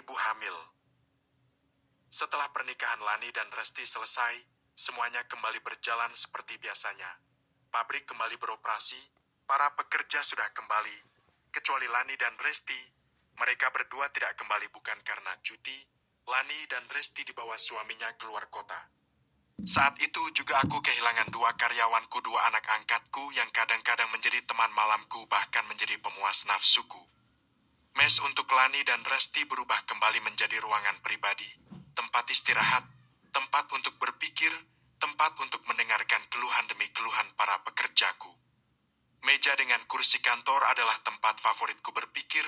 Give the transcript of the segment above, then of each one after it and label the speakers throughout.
Speaker 1: ibu hamil. Setelah pernikahan Lani dan Resti selesai, semuanya kembali berjalan seperti biasanya. Pabrik kembali beroperasi, para pekerja sudah kembali. Kecuali Lani dan Resti, mereka berdua tidak kembali bukan karena cuti. Lani dan Resti dibawa suaminya keluar kota. Saat itu juga aku kehilangan dua karyawanku, dua anak angkatku yang kadang-kadang menjadi teman malamku, bahkan menjadi pemuas nafsuku. Mes untuk Lani dan Resti berubah kembali menjadi ruangan pribadi, tempat istirahat, tempat untuk berpikir, tempat untuk mendengarkan keluhan demi keluhan para pekerjaku. Meja dengan kursi kantor adalah tempat favoritku berpikir,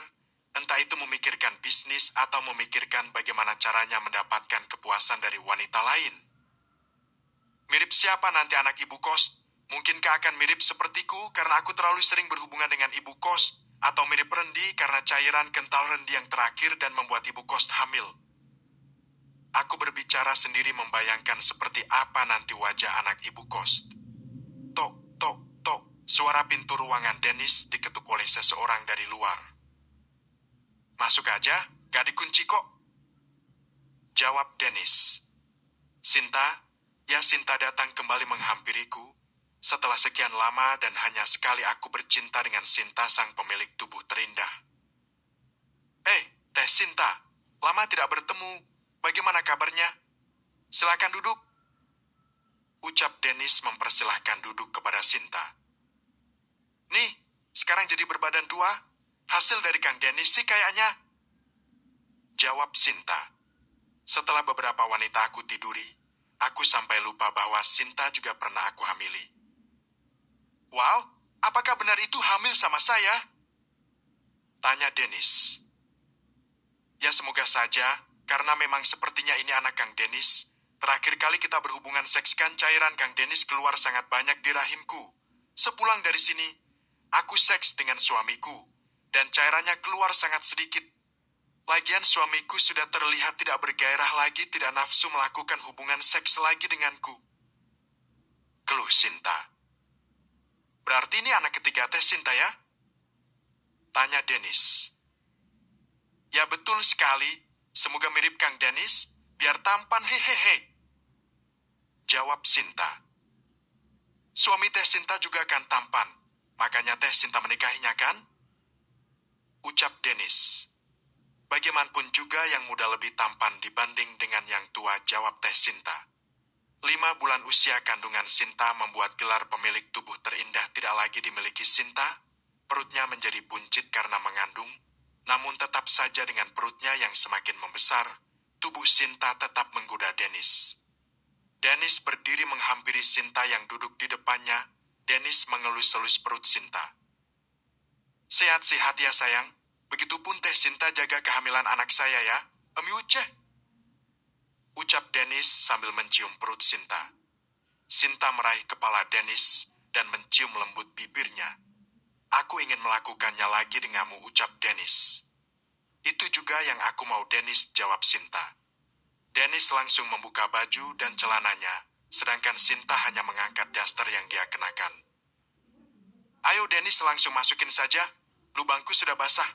Speaker 1: entah itu memikirkan bisnis atau memikirkan bagaimana caranya mendapatkan kepuasan dari wanita lain. Mirip siapa nanti anak ibu kos? Mungkinkah akan mirip sepertiku karena aku terlalu sering berhubungan dengan ibu kos? Atau mirip Rendi karena cairan kental Rendi yang terakhir dan membuat ibu kos hamil? Aku berbicara sendiri membayangkan seperti apa nanti wajah anak ibu kos. Tok, tok, tok. Suara pintu ruangan Dennis diketuk oleh seseorang dari luar. Masuk aja, gak dikunci kok. Jawab Dennis. Sinta, ya Sinta datang kembali menghampiriku. Setelah sekian lama dan hanya sekali aku bercinta dengan Sinta, sang pemilik tubuh terindah. Teh Sinta, lama tidak bertemu. Bagaimana kabarnya? Silakan duduk. Ucap Dennis mempersilahkan duduk kepada Sinta. Nih, sekarang jadi berbadan dua. Hasil dari Kang Dennis sih kayaknya. Jawab Sinta. Setelah beberapa wanita aku tiduri, aku sampai lupa bahwa Sinta juga pernah aku hamili. Wow, apakah benar itu hamil sama saya? Tanya Dennis. Ya semoga saja, karena memang sepertinya ini anak Kang Dennis. Terakhir kali kita berhubungan seks kan cairan Kang Dennis keluar sangat banyak di rahimku. Sepulang dari sini, aku seks dengan suamiku, dan cairannya keluar sangat sedikit. Lagian suamiku sudah terlihat tidak bergairah lagi, tidak nafsu melakukan hubungan seks lagi denganku. Keluh Sinta. Berarti ini anak ketiga Teh Sinta ya? Tanya Dennis. Ya betul sekali, semoga mirip Kang Dennis, biar tampan hehehe. Jawab Sinta. Suami Teh Sinta juga kan tampan, makanya Teh Sinta menikahinya kan? Ucap Dennis. Bagaimanapun juga yang muda lebih tampan dibanding dengan yang tua, jawab Teh Sinta. 5 bulan usia kandungan Sinta membuat gelar pemilik tubuh terindah tidak lagi dimiliki Sinta. Perutnya menjadi buncit karena mengandung, namun tetap saja dengan perutnya yang semakin membesar, tubuh Sinta tetap menggoda Dennis. Dennis berdiri menghampiri Sinta yang duduk di depannya. Dennis mengelus-elus perut Sinta. Sehat-sehat ya sayang. Begitupun Teh Sinta jaga kehamilan anak saya ya. Uceh. Ucap Dennis sambil mencium perut Sinta. Sinta meraih kepala Dennis dan mencium lembut bibirnya. Aku ingin melakukannya lagi denganmu, ucap Dennis. Itu juga yang aku mau, Dennis, jawab Sinta. Dennis langsung membuka baju dan celananya, sedangkan Sinta hanya mengangkat daster yang dia kenakan. Ayo Dennis, langsung masukin saja, lubangku sudah basah.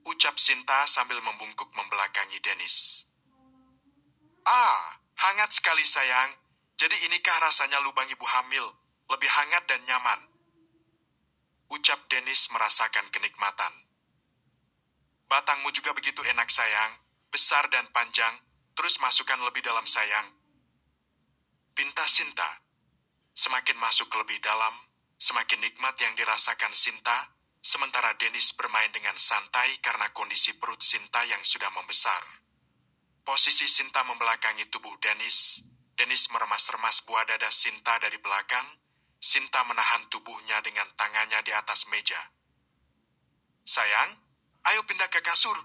Speaker 1: Ucap Sinta sambil membungkuk membelakangi Dennis. Hangat sekali sayang. Jadi inikah rasanya lubang ibu hamil, lebih hangat dan nyaman. Ucap Dennis merasakan kenikmatan. Batangmu juga begitu enak sayang, besar dan panjang, terus masukkan lebih dalam sayang. Pinta Sinta. Semakin masuk lebih dalam, semakin nikmat yang dirasakan Sinta, sementara Dennis bermain dengan santai karena kondisi perut Sinta yang sudah membesar. Posisi Sinta membelakangi tubuh Dennis. Dennis meremas-remas buah dada Sinta dari belakang. Sinta menahan tubuhnya dengan tangannya di atas meja. Sayang, ayo pindah ke kasur.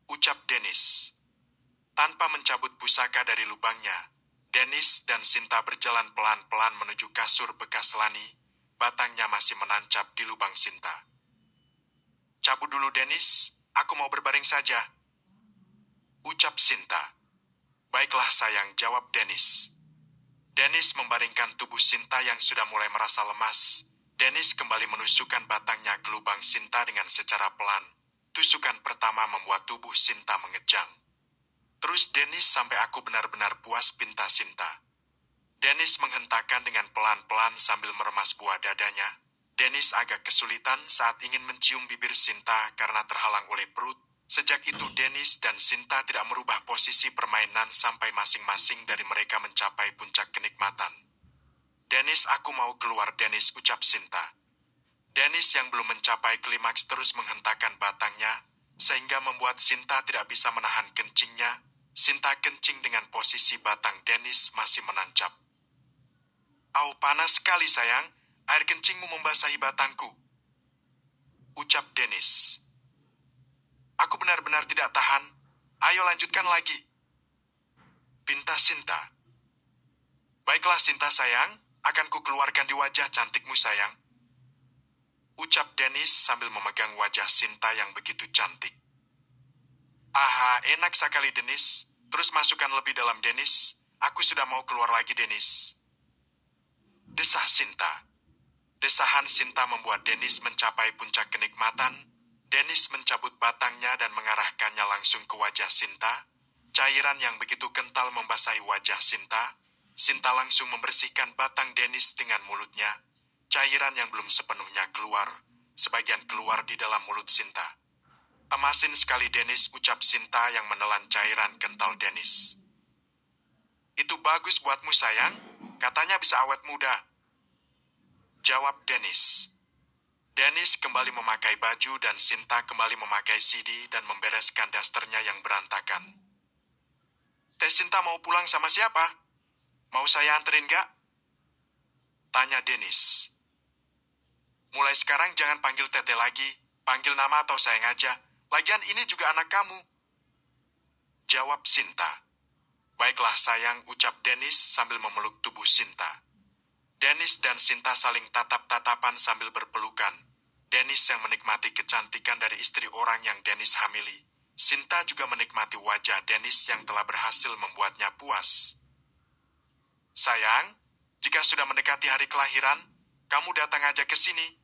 Speaker 1: Ucap Dennis. Tanpa mencabut pusaka dari lubangnya, Dennis dan Sinta berjalan pelan-pelan menuju kasur bekas Lani. Batangnya masih menancap di lubang Sinta. Cabut dulu Dennis, aku mau berbaring saja. Ucap Sinta. Baiklah sayang, jawab Dennis. Dennis membaringkan tubuh Sinta yang sudah mulai merasa lemas. Dennis kembali menusukkan batangnya ke lubang Sinta dengan secara pelan. Tusukan pertama membuat tubuh Sinta mengejang. Terus Dennis sampai aku benar-benar puas, pinta Sinta. Dennis menghentakkan dengan pelan-pelan sambil meremas buah dadanya. Dennis agak kesulitan saat ingin mencium bibir Sinta karena terhalang oleh perut. Sejak itu Dennis dan Sinta tidak merubah posisi permainan sampai masing-masing dari mereka mencapai puncak kenikmatan. Dennis, aku mau keluar, Dennis, ucap Sinta. Dennis yang belum mencapai klimaks terus menghentakkan batangnya, sehingga membuat Sinta tidak bisa menahan kencingnya. Sinta kencing dengan posisi batang Dennis masih menancap. Au, panas sekali sayang, air kencingmu membasahi batangku, ucap Dennis. Aku benar-benar tidak tahan, ayo lanjutkan lagi, pinta Sinta. Baiklah Sinta sayang, akan kukeluarkan di wajah cantikmu sayang, ucap Dennis sambil memegang wajah Sinta yang begitu cantik. Aha, enak sekali Dennis, terus masukkan lebih dalam Dennis, aku sudah mau keluar lagi Dennis, desah Sinta. Desahan Sinta membuat Dennis mencapai puncak kenikmatan. Dennis mencabut batangnya dan mengarahkannya langsung ke wajah Sinta. Cairan yang begitu kental membasahi wajah Sinta. Sinta langsung membersihkan batang Dennis dengan mulutnya. Cairan yang belum sepenuhnya keluar, sebagian keluar di dalam mulut Sinta. Emasin sekali Dennis, ucap Sinta yang menelan cairan kental Dennis. Itu bagus buatmu sayang, katanya bisa awet muda, jawab Dennis. Dennis kembali memakai baju dan Sinta kembali memakai CD dan membereskan dasternya yang berantakan. Teh Sinta mau pulang sama siapa? Mau saya anterin gak? Tanya Dennis. Mulai sekarang jangan panggil Tete lagi, panggil nama atau sayang aja. Lagian ini juga anak kamu, jawab Sinta. Baiklah sayang, ucap Dennis sambil memeluk tubuh Sinta. Dennis dan Sinta saling tatap-tatapan sambil berpelukan. Dennis yang menikmati kecantikan dari istri orang yang Dennis hamili. Sinta juga menikmati wajah Dennis yang telah berhasil membuatnya puas. Sayang, jika sudah mendekati hari kelahiran, kamu datang aja ke sini.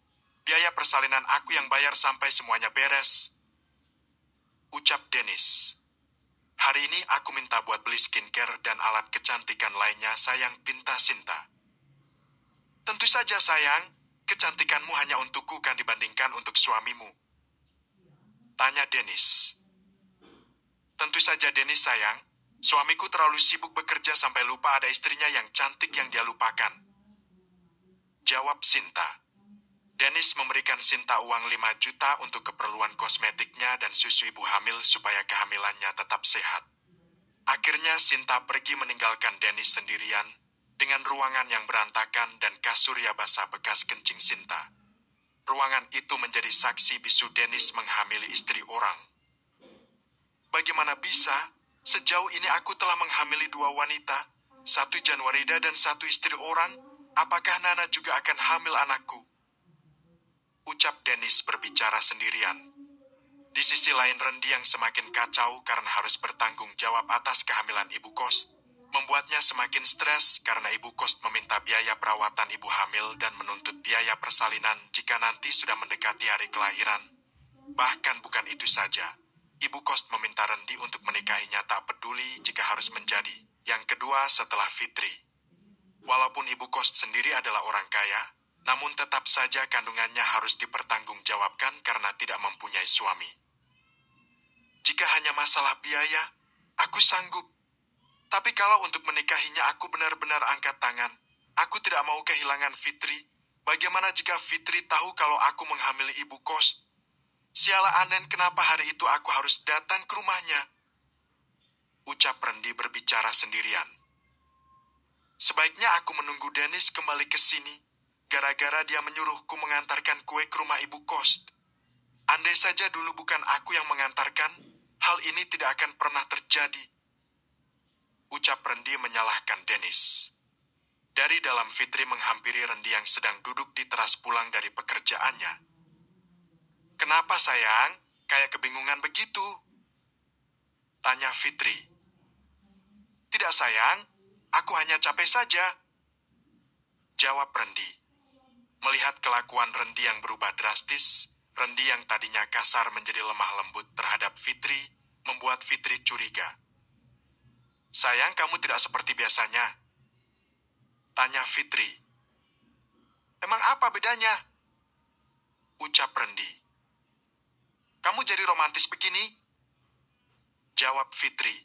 Speaker 1: Biaya persalinan aku yang bayar sampai semuanya beres, ucap Dennis. Hari ini aku minta buat beli skincare dan alat kecantikan lainnya sayang, pinta Sinta. Tentu saja sayang, kecantikanmu hanya untukku kan dibandingkan untuk suamimu, tanya Dennis. Tentu saja Dennis sayang, suamiku terlalu sibuk bekerja sampai lupa ada istrinya yang cantik yang dia lupakan, jawab Sinta. Dennis memberikan Sinta uang 5 juta untuk keperluan kosmetiknya dan susu ibu hamil supaya kehamilannya tetap sehat. Akhirnya Sinta pergi meninggalkan Dennis sendirian, dengan ruangan yang berantakan dan kasur yang basah bekas kencing Sinta. Ruangan itu menjadi saksi bisu Dennis menghamili istri orang. Bagaimana bisa? Sejauh ini aku telah menghamili 2 wanita, 1 Januarida dan 1 istri orang. Apakah Nana juga akan hamil anakku? Ucap Dennis berbicara sendirian. Di sisi lain Randy yang semakin kacau karena harus bertanggung jawab atas kehamilan ibu kos, membuatnya semakin stres karena ibu kos meminta biaya perawatan ibu hamil dan menuntut biaya persalinan jika nanti sudah mendekati hari kelahiran. Bahkan bukan itu saja, ibu kos meminta Randy untuk menikahinya tak peduli jika harus menjadi yang kedua setelah Fitri. Walaupun ibu kos sendiri adalah orang kaya, namun tetap saja kandungannya harus dipertanggungjawabkan karena tidak mempunyai suami. Jika hanya masalah biaya, aku sanggup. Tapi kalau untuk menikahinya aku benar-benar angkat tangan. Aku tidak mau kehilangan Fitri. Bagaimana jika Fitri tahu kalau aku menghamili ibu kos? Sialah Anen, kenapa hari itu aku harus datang ke rumahnya? Ucap Randy berbicara sendirian. Sebaiknya aku menunggu Dennis kembali ke sini. Gara-gara dia menyuruhku mengantarkan kue ke rumah ibu kos. Andai saja dulu bukan aku yang mengantarkan, hal ini tidak akan pernah terjadi. Ucap Randy menyalahkan Dennis. Dari dalam Fitri menghampiri Randy yang sedang duduk di teras pulang dari pekerjaannya. Kenapa sayang, kayak kebingungan begitu? Tanya Fitri. Tidak sayang, aku hanya capek saja, jawab Randy. Melihat kelakuan Randy yang berubah drastis, Rendi yang tadinya kasar menjadi lemah lembut terhadap Fitri, membuat Fitri curiga. "Sayang, kamu tidak seperti biasanya?" tanya Fitri. "Emang apa bedanya?" ucap Rendi. "Kamu jadi romantis begini?" jawab Fitri.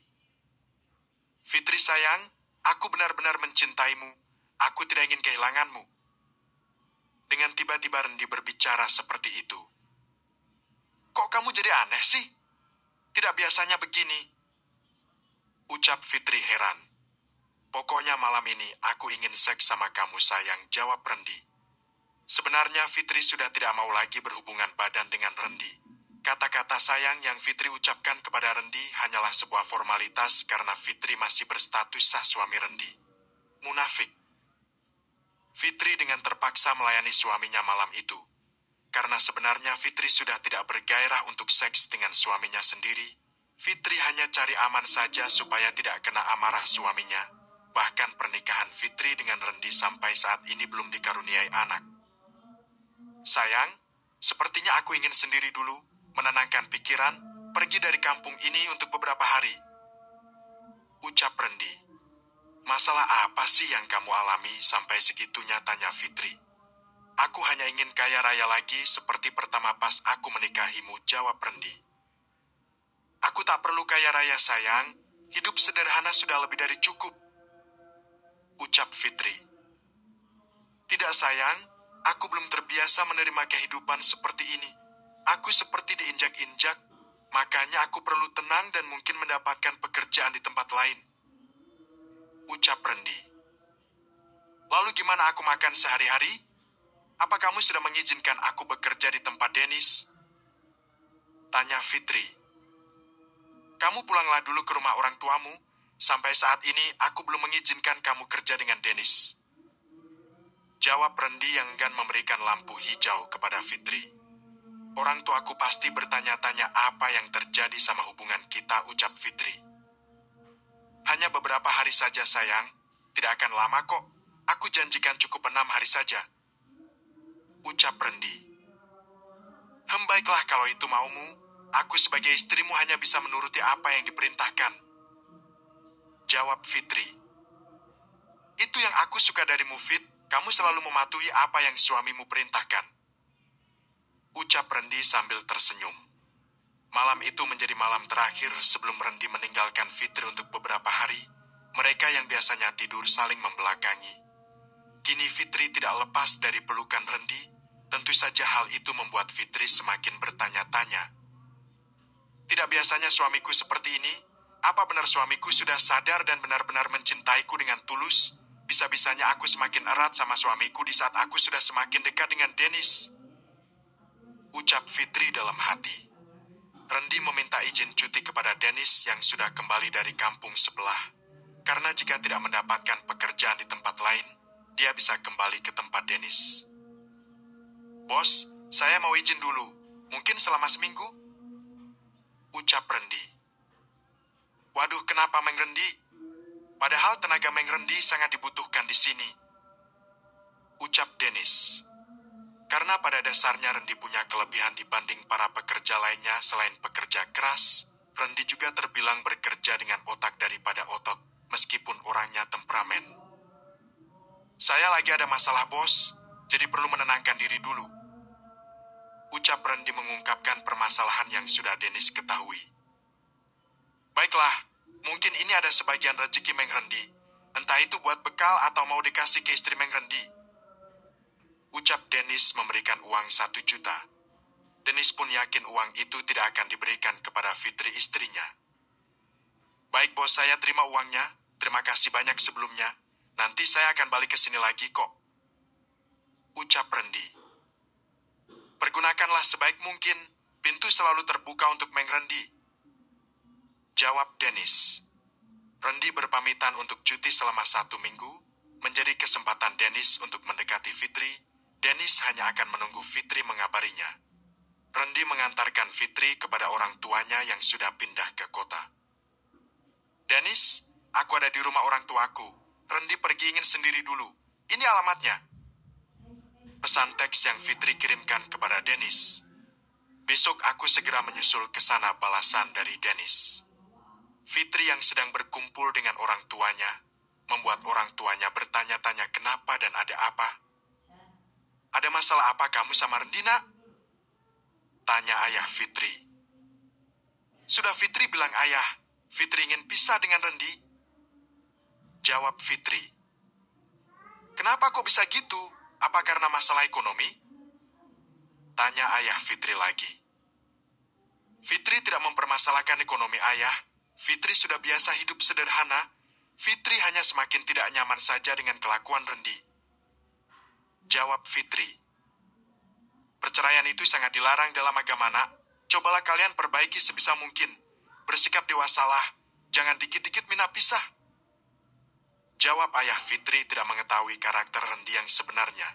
Speaker 1: "Fitri sayang, aku benar-benar mencintaimu. Aku tidak ingin kehilanganmu." Dengan tiba-tiba Rendi berbicara seperti itu. "Kok kamu jadi aneh sih? Tidak biasanya begini," ucap Fitri heran. "Pokoknya malam ini aku ingin seks sama kamu sayang," jawab Rendi. Sebenarnya Fitri sudah tidak mau lagi berhubungan badan dengan Rendi. Kata-kata sayang yang Fitri ucapkan kepada Rendi hanyalah sebuah formalitas karena Fitri masih berstatus sah suami Rendi. Munafik. Fitri dengan terpaksa melayani suaminya malam itu. Karena sebenarnya Fitri sudah tidak bergairah untuk seks dengan suaminya sendiri. Fitri hanya cari aman saja supaya tidak kena amarah suaminya. Bahkan pernikahan Fitri dengan Rendi sampai saat ini belum dikaruniai anak. "Sayang, sepertinya aku ingin sendiri dulu, menenangkan pikiran, pergi dari kampung ini untuk beberapa hari," ucap Rendi. "Masalah apa sih yang kamu alami sampai segitunya?" tanya Fitri. "Aku hanya ingin kaya raya lagi seperti pertama pas aku menikahimu," jawab Rendi. "Aku tak perlu kaya raya sayang, hidup sederhana sudah lebih dari cukup," ucap Fitri. "Tidak sayang, aku belum terbiasa menerima kehidupan seperti ini. Aku seperti diinjak-injak, makanya aku perlu tenang dan mungkin mendapatkan pekerjaan di tempat lain," ucap Rendi. "Lalu gimana aku makan sehari-hari? Apa kamu sudah mengizinkan aku bekerja di tempat Dennis?" tanya Fitri. "Kamu pulanglah dulu ke rumah orang tuamu. Sampai saat ini aku belum mengizinkan kamu kerja dengan Dennis," jawab Rendi yang enggan memberikan lampu hijau kepada Fitri. "Orang tuaku pasti bertanya-tanya apa yang terjadi sama hubungan kita," ucap Fitri. "Hanya beberapa hari saja sayang, tidak akan lama kok. Aku janjikan cukup 6 hari saja," ucap Rendi. Baiklah kalau itu maumu, aku sebagai istrimu hanya bisa menuruti apa yang diperintahkan," jawab Fitri. "Itu yang aku suka darimu, Fit. Kamu selalu mematuhi apa yang suamimu perintahkan," ucap Rendi sambil tersenyum. Malam itu menjadi malam terakhir sebelum Rendi meninggalkan Fitri untuk beberapa hari. Mereka yang biasanya tidur saling membelakangi. Kini Fitri tidak lepas dari pelukan Rendi. Tentu saja hal itu membuat Fitri semakin bertanya-tanya. "Tidak biasanya suamiku seperti ini? Apa benar suamiku sudah sadar dan benar-benar mencintaiku dengan tulus? Bisa-bisanya aku semakin erat sama suamiku di saat aku sudah semakin dekat dengan Dennis," ucap Fitri dalam hati. Rendi meminta izin cuti kepada Dennis yang sudah kembali dari kampung sebelah. Karena jika tidak mendapatkan pekerjaan di tempat lain, dia bisa kembali ke tempat Dennis. "Bos, saya mau izin dulu. Mungkin selama seminggu?" ucap Rendi. "Waduh, kenapa Meng Rendi? Padahal tenaga Meng Rendi sangat dibutuhkan di sini," ucap Dennis. Karena pada dasarnya Rendi punya kelebihan dibanding para pekerja lainnya selain pekerja keras, Rendi juga terbilang bekerja dengan otak daripada otot, meskipun orangnya temperamen. "Saya lagi ada masalah, bos, jadi perlu menenangkan diri dulu," ucap Rendi mengungkapkan permasalahan yang sudah Dennis ketahui. "Baiklah, mungkin ini ada sebagian rezeki Meng Rendi. Entah itu buat bekal atau mau dikasih ke istri Meng Rendi," ucap Dennis memberikan uang 1 juta. Dennis pun yakin uang itu tidak akan diberikan kepada Fitri istrinya. "Baik bos, saya terima uangnya. Terima kasih banyak sebelumnya. Nanti saya akan balik ke sini lagi kok," ucap Rendi. "Pergunakanlah sebaik mungkin. Pintu selalu terbuka untuk Meng Rendi," jawab Dennis. Rendi berpamitan untuk cuti selama 1 minggu, menjadi kesempatan Dennis untuk mendekati Fitri. Dennis hanya akan menunggu Fitri mengabarinya. Rendi mengantarkan Fitri kepada orang tuanya yang sudah pindah ke kota. "Dennis, aku ada di rumah orang tuaku. Rendi pergi ingin sendiri dulu. Ini alamatnya," pesan teks yang Fitri kirimkan kepada Dennis. Besok aku segera menyusul ke sana, balasan dari Dennis. Fitri yang sedang berkumpul dengan orang tuanya, membuat orang tuanya bertanya-tanya kenapa dan ada apa. Ada masalah apa kamu sama Rendi, nak? Tanya ayah Fitri. Sudah Fitri bilang ayah, Fitri ingin pisah dengan Rendi. Jawab Fitri. Kenapa kok bisa gitu? Apa karena masalah ekonomi? Tanya ayah Fitri lagi. Fitri tidak mempermasalahkan ekonomi ayah. Fitri sudah biasa hidup sederhana. Fitri hanya semakin tidak nyaman saja dengan kelakuan Rendi. Jawab Fitri. Perceraian itu sangat dilarang dalam agama, nak. Cobalah kalian perbaiki sebisa mungkin. Bersikap dewasalah. Jangan dikit-dikit minta pisah. Jawab ayah Fitri tidak mengetahui karakter Rendi yang sebenarnya.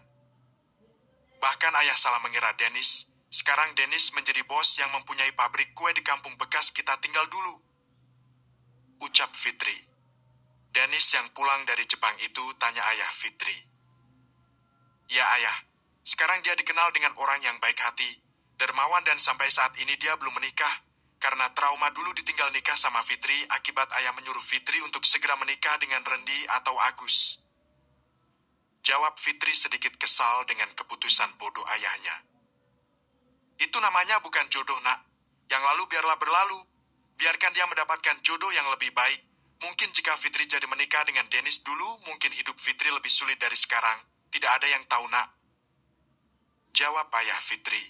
Speaker 1: Bahkan ayah salah mengira Dennis. Sekarang Dennis menjadi bos yang mempunyai pabrik kue di kampung bekas kita tinggal dulu. Ucap Fitri. Dennis yang pulang dari Jepang itu tanya ayah Fitri. Ya ayah, sekarang dia dikenal dengan orang yang baik hati, dermawan dan sampai saat ini dia belum menikah. Karena trauma dulu ditinggal nikah sama Fitri, akibat ayah menyuruh Fitri untuk segera menikah dengan Rendi atau Agus. Jawab Fitri sedikit kesal dengan keputusan bodoh ayahnya. Itu namanya bukan jodoh, nak. Yang lalu biarlah berlalu. Biarkan dia mendapatkan jodoh yang lebih baik. Mungkin jika Fitri jadi menikah dengan Dennis dulu, mungkin hidup Fitri lebih sulit dari sekarang. Tidak ada yang tahu, nak. Jawab ayah Fitri.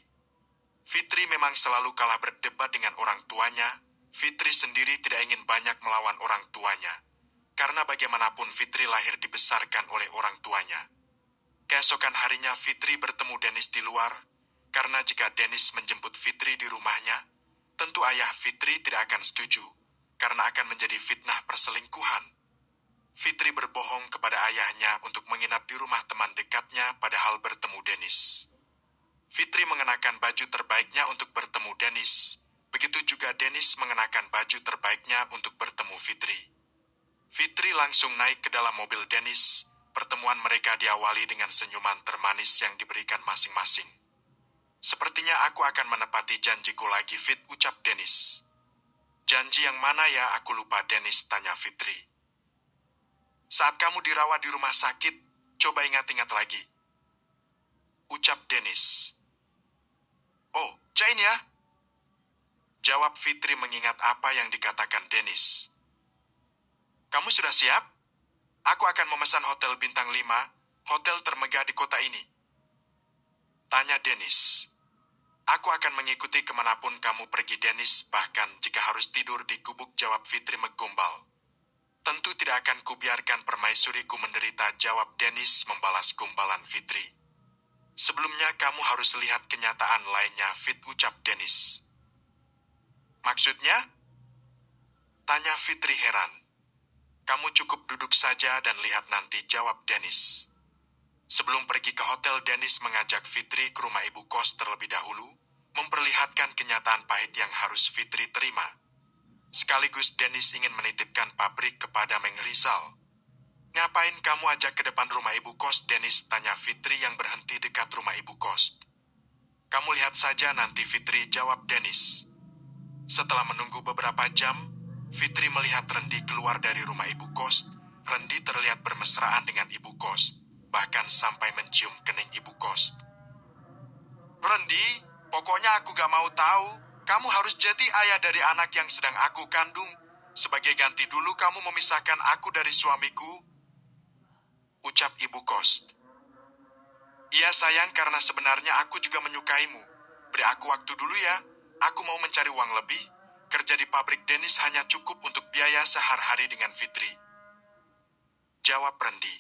Speaker 1: Fitri memang selalu kalah berdebat dengan orang tuanya. Fitri sendiri tidak ingin banyak melawan orang tuanya. Karena bagaimanapun Fitri lahir dibesarkan oleh orang tuanya. Keesokan harinya Fitri bertemu Dennis di luar. Karena jika Dennis menjemput Fitri di rumahnya, tentu ayah Fitri tidak akan setuju. Karena akan menjadi fitnah perselingkuhan. Fitri berbohong kepada ayahnya untuk menginap di rumah teman dekatnya padahal bertemu Dennis. Fitri mengenakan baju terbaiknya untuk bertemu Dennis. Begitu juga Dennis mengenakan baju terbaiknya untuk bertemu Fitri. Fitri langsung naik ke dalam mobil Dennis. Pertemuan mereka diawali dengan senyuman termanis yang diberikan masing-masing. Sepertinya aku akan menepati janjiku lagi, Fit, ucap Dennis. Janji yang mana ya, aku lupa, Dennis tanya Fitri. Saat kamu dirawat di rumah sakit, coba ingat-ingat lagi. Ucap Dennis. Oh, cain ya? Jawab Fitri mengingat apa yang dikatakan Dennis. Kamu sudah siap? Aku akan memesan hotel bintang 5, hotel termegah di kota ini. Tanya Dennis. Aku akan mengikuti kemanapun kamu pergi, Dennis, bahkan jika harus tidur di gubuk, jawab Fitri menggombal. Tentu tidak akan kubiarkan permaisuriku menderita, jawab Dennis membalas gombalan Fitri. Sebelumnya kamu harus lihat kenyataan lainnya, Fit, ucap Dennis. Maksudnya? Tanya Fitri heran. Kamu cukup duduk saja dan lihat nanti, jawab Dennis. Sebelum pergi ke hotel, Dennis mengajak Fitri ke rumah ibu kos terlebih dahulu, memperlihatkan kenyataan pahit yang harus Fitri terima. Sekaligus Dennis ingin menitipkan pabrik kepada Meng Rizal. Ngapain kamu ajak ke depan rumah ibu kos, Dennis tanya Fitri yang berhenti dekat rumah ibu kos. Kamu lihat saja nanti, Fitri, jawab Dennis. Setelah menunggu beberapa jam, Fitri melihat Rendi keluar dari rumah ibu kos. Rendi terlihat bermesraan dengan ibu kos, bahkan sampai mencium kening ibu kos. Rendi, pokoknya aku gak mau tahu. Kamu harus jadi ayah dari anak yang sedang aku kandung. Sebagai ganti dulu kamu memisahkan aku dari suamiku, ucap ibu kos. Iya sayang, karena sebenarnya aku juga menyukaimu. Beri aku waktu dulu ya, aku mau mencari uang lebih. Kerja di pabrik Dennis hanya cukup untuk biaya sehari-hari dengan Fitri. Jawab Rendi.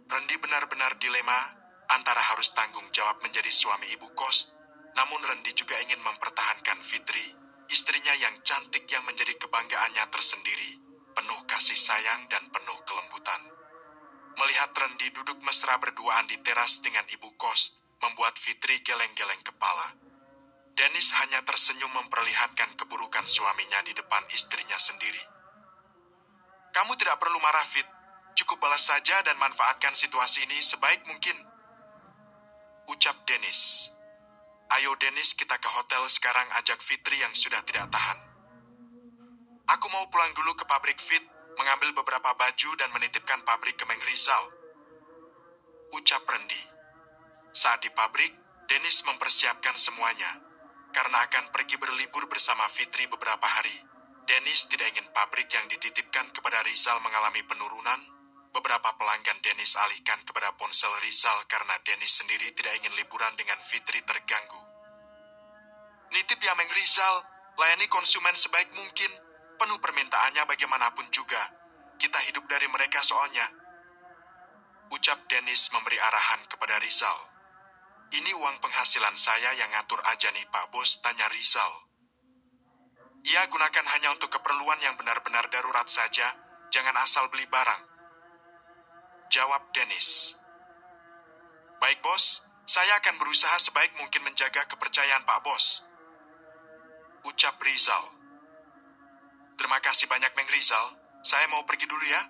Speaker 1: Rendi benar-benar dilema, antara harus tanggung jawab menjadi suami ibu kos, namun Rendi juga ingin mempertahankan Fitri, istrinya yang cantik yang menjadi kebanggaannya tersendiri, penuh kasih sayang dan penuh kelembutan. Melihat Rendi duduk mesra berduaan di teras dengan ibu kos, membuat Fitri geleng-geleng kepala. Dennis hanya tersenyum memperlihatkan keburukan suaminya di depan istrinya sendiri. Kamu tidak perlu marah, Fit. Cukup balas saja dan manfaatkan situasi ini sebaik mungkin, ucap Dennis. Ayo Dennis, kita ke hotel sekarang, ajak Fitri yang sudah tidak tahan. Aku mau pulang dulu ke pabrik Fit, mengambil beberapa baju dan menitipkan pabrik ke Meng Rizal, ucap Rendi. Saat di pabrik, Dennis mempersiapkan semuanya, karena akan pergi berlibur bersama Fitri beberapa hari. Dennis tidak ingin pabrik yang dititipkan kepada Rizal mengalami penurunan. Beberapa pelanggan Dennis alihkan kepada ponsel Rizal karena Dennis sendiri tidak ingin liburan dengan Fitri terganggu. Nitip ya Meng Rizal, layani konsumen sebaik mungkin, penuh permintaannya bagaimanapun juga. Kita hidup dari mereka soalnya, ucap Dennis memberi arahan kepada Rizal. Ini uang penghasilan saya yang ngatur aja nih Pak Bos, tanya Rizal. Ia gunakan hanya untuk keperluan yang benar-benar darurat saja, jangan asal beli barang, jawab Dennis. Baik Bos, saya akan berusaha sebaik mungkin menjaga kepercayaan Pak Bos, ucap Rizal. Terima kasih banyak Meng Rizal, saya mau pergi dulu ya,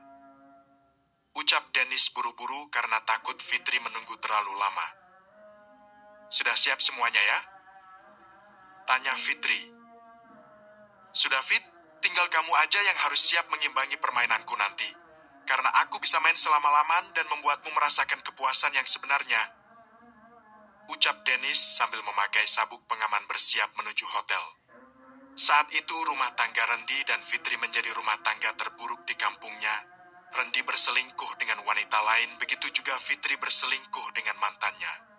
Speaker 1: ucap Dennis buru-buru karena takut Fitri menunggu terlalu lama. Sudah siap semuanya ya? Tanya Fitri. Sudah Fit, tinggal kamu aja yang harus siap mengimbangi permainanku nanti. Karena aku bisa main selama-laman dan membuatmu merasakan kepuasan yang sebenarnya, ucap Dennis sambil memakai sabuk pengaman bersiap menuju hotel. Saat itu rumah tangga Rendi dan Fitri menjadi rumah tangga terburuk di kampungnya. Rendi berselingkuh dengan wanita lain, begitu juga Fitri berselingkuh dengan mantannya.